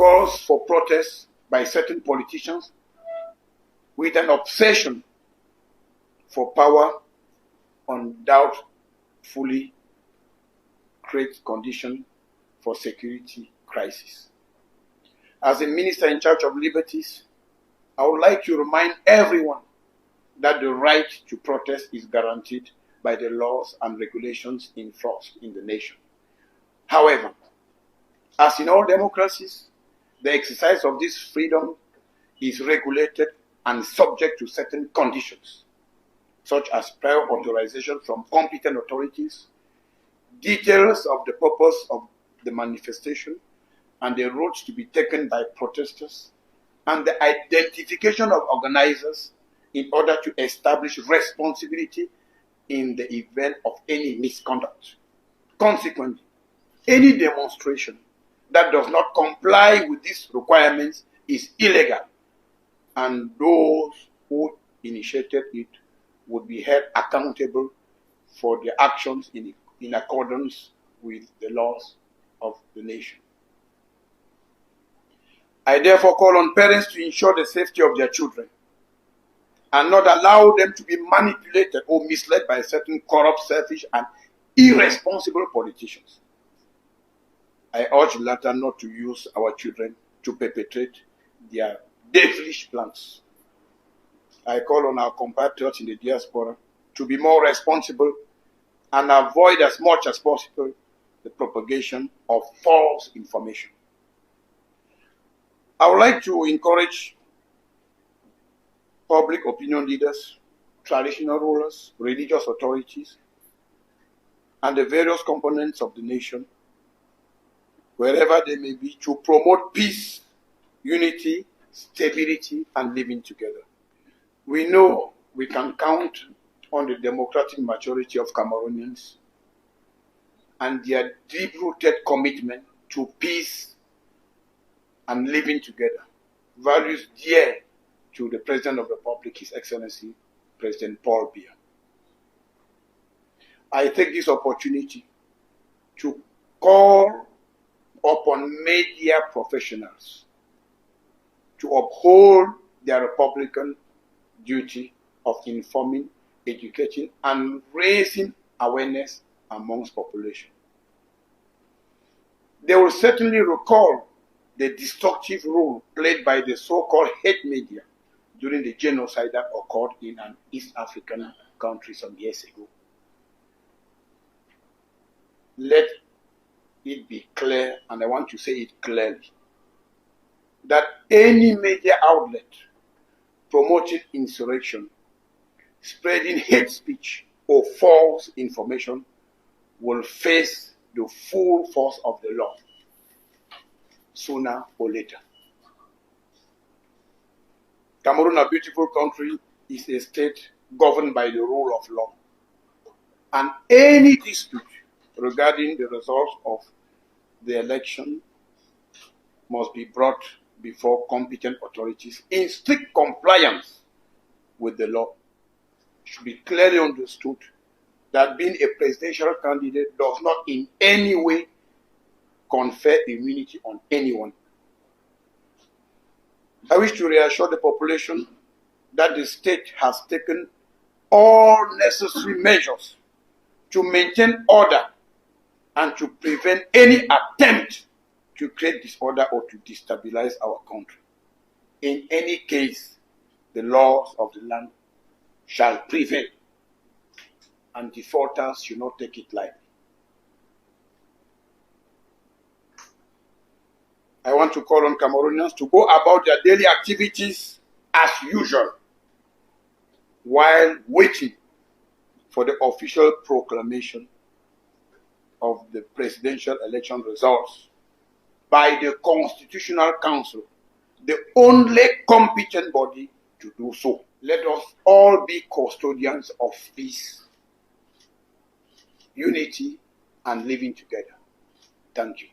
calls for protests by certain politicians with an obsession for power undoubtedly creates conditions for security crisis. As a minister in charge of liberties, I would like to remind everyone that the right to protest is guaranteed by the laws and regulations in force in the nation. However, as in all democracies, the exercise of this freedom is regulated and subject to certain conditions, such as prior authorization from competent authorities, details of the purpose of the manifestation and the routes to be taken by protesters, and the identification of organizers in order to establish responsibility in the event of any misconduct. Consequently, any demonstration that does not comply with these requirements is illegal, and those who initiated it would be held accountable for their actions in accordance with the laws of the nation. I therefore call on parents to ensure the safety of their children and not allow them to be manipulated or misled by certain corrupt, selfish, and irresponsible politicians. I urge the latter not to use our children to perpetrate their devilish plans. I call on our compatriots in the diaspora to be more responsible and avoid as much as possible the propagation of false information. I would like to encourage public opinion leaders, traditional rulers, religious authorities, and the various components of the nation, wherever they may be, to promote peace, unity, stability, and living together. We know we can count on the democratic majority of Cameroonians and their deep-rooted commitment to peace and living together, values dear to the President of the Republic, His Excellency, President Paul Biya. I take this opportunity to call upon media professionals to uphold their Republican duty of informing, educating, and raising awareness amongst population. They will certainly recall the destructive role played by the so-called hate media during the genocide that occurred in an East African country some years ago. Let it be clear, and I want to say it clearly, that any media outlet promoting insurrection, spreading hate speech, or false information will face the full force of the law, sooner or later. Cameroon, a beautiful country, is a state governed by the rule of law. And any dispute regarding the results of the election must be brought before competent authorities in strict compliance with the law. It should be clearly understood that being a presidential candidate does not in any way confer immunity on anyone. I wish to reassure the population that the state has taken all necessary measures to maintain order and to prevent any attempt to create disorder or to destabilize our country. In any case, the laws of the land shall prevail, and defaulters should not take it lightly. I want to call on Cameroonians to go about their daily activities as usual, while waiting for the official proclamation of the presidential election results by the Constitutional Council, the only competent body to do so. Let us all be custodians of peace, unity, and living together. Thank you.